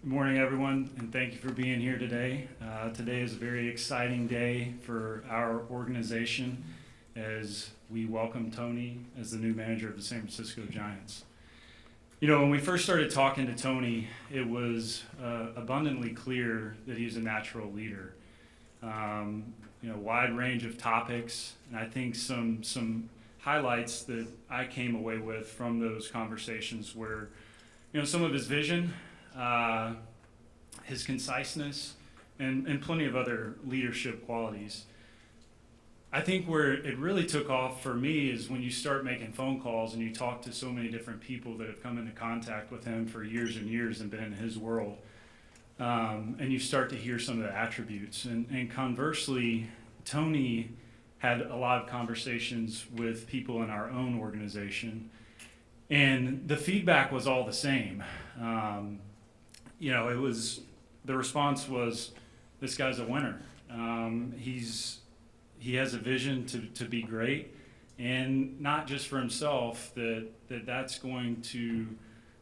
Good morning, everyone, and thank you for being here today. Today is a very exciting day for our organization as we welcome Tony as the new manager of the San Francisco Giants. You know, when we first started talking to Tony, it was abundantly clear that he's a natural leader. Wide range of topics, and I think some highlights that I came away with from those conversations were, some of his vision, his conciseness, and plenty of other leadership qualities. I think where it really took off for me is when you start making phone calls and you talk to so many different people that have come into contact with him for years and years and been in his world. And you start to hear some of the attributes. And conversely, Tony had a lot of conversations with people in our own organization, and the feedback was all the same. The response was, this guy's a winner. He has a vision to be great, and not just for himself, that's going to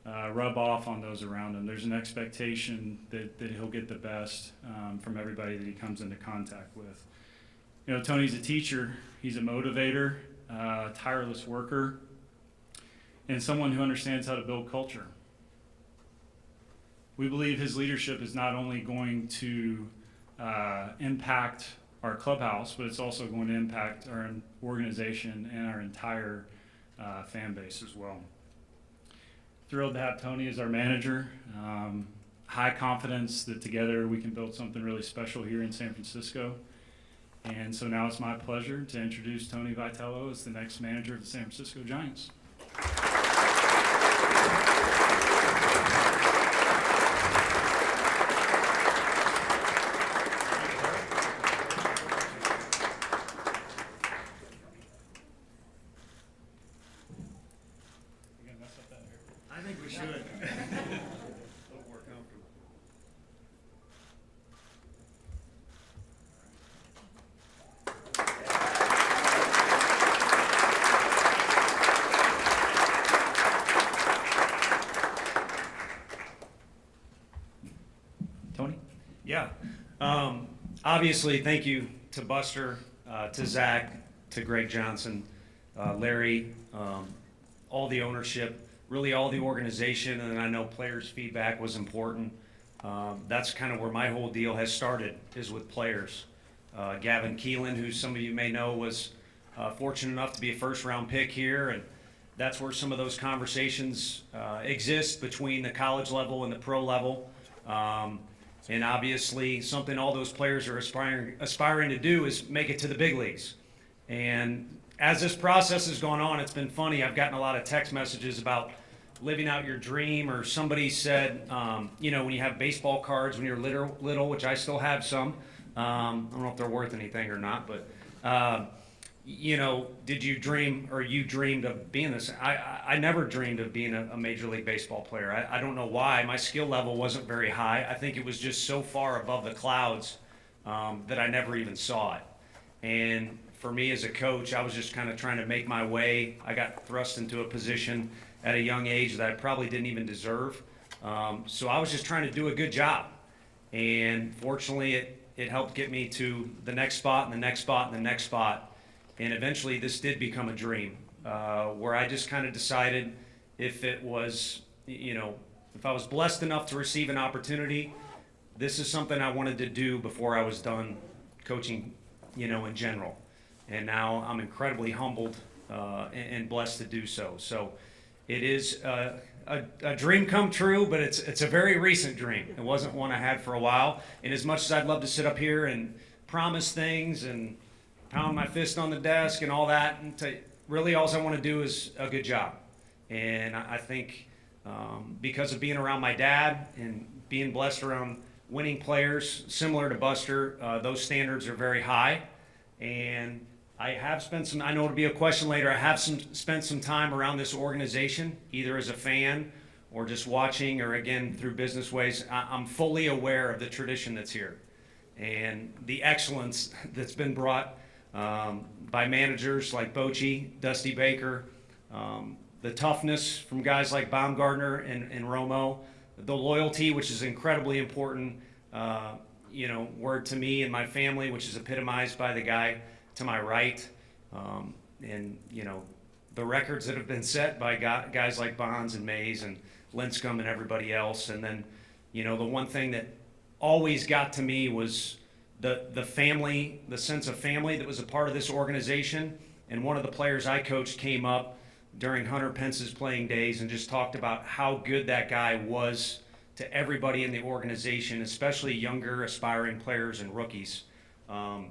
rub off on those around him. There's an expectation that he'll get the best from everybody that he comes into contact with. Tony's a teacher, he's a motivator, tireless worker, and someone who understands how to build culture. We believe his leadership is not only going to impact our clubhouse, but it's also going to impact our organization and our entire fan base as well. Thrilled to have Tony as our manager. High confidence that together we can build something really special here in San Francisco. And so now it's my pleasure to introduce Tony Vitello as the next manager of the San Francisco Giants. I think we should. Look more comfortable. Tony? Yeah. Obviously, thank you to Buster, to Zach, to Greg Johnson, Larry, all the ownership, really all the organization, and I know players' feedback was important. That's kind of where my whole deal has started, is with players. Gavin Keelan, who some of you may know, was fortunate enough to be a first-round pick here, and that's where some of those conversations exist between the college level and the pro level. And obviously, something all those players are aspiring to do is make it to the big leagues. And as this process has gone on, it's been funny. I've gotten a lot of text messages about living out your dream, or somebody said, when you have baseball cards when you're little, which I still have some. I don't know if they're worth anything or not, but, did you dream, or you dreamed of being this? I never dreamed of being a Major League Baseball player. I don't know why. My skill level wasn't very high. I think it was just so far above the clouds that I never even saw it. And for me as a coach, I was just kind of trying to make my way. I got thrust into a position at a young age that I probably didn't even deserve. So I was just trying to do a good job. And fortunately, it helped get me to the next spot and the next spot and the next spot. And eventually this did become a dream, where I just kind of decided if it was, if I was blessed enough to receive an opportunity, this is something I wanted to do before I was done coaching, in general. And now I'm incredibly humbled and blessed to do so. So it is a dream come true, but it's a very recent dream. It wasn't one I had for a while. And as much as I'd love to sit up here and promise things and pound my fist on the desk and all that, and really all I want to do is a good job. And I think because of being around my dad and being blessed around winning players similar to Buster, those standards are very high. And I have spent I know it'll be a question later, I have spent some time around this organization, either as a fan or just watching, or again through business ways. I'm fully aware of the tradition that's here and the excellence that's been brought by managers like Bochy, Dusty Baker, the toughness from guys like Baumgartner and Romo, the loyalty, which is incredibly important, word to me and my family, which is epitomized by the guy to my right. And the records that have been set by guys like Bonds and Mays and Linscomb and everybody else. And then, the one thing that always got to me was the family, the sense of family that was a part of this organization. And one of the players I coached came up during Hunter Pence's playing days and just talked about how good that guy was to everybody in the organization, especially younger aspiring players and rookies.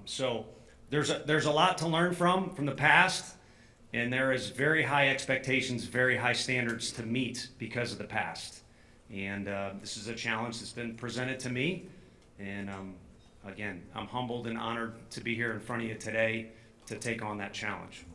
So there's a lot to learn from the past, and there is very high expectations, very high standards to meet because of the past. And this is a challenge that's been presented to me, and again, I'm humbled and honored to be here in front of you today to take on that challenge.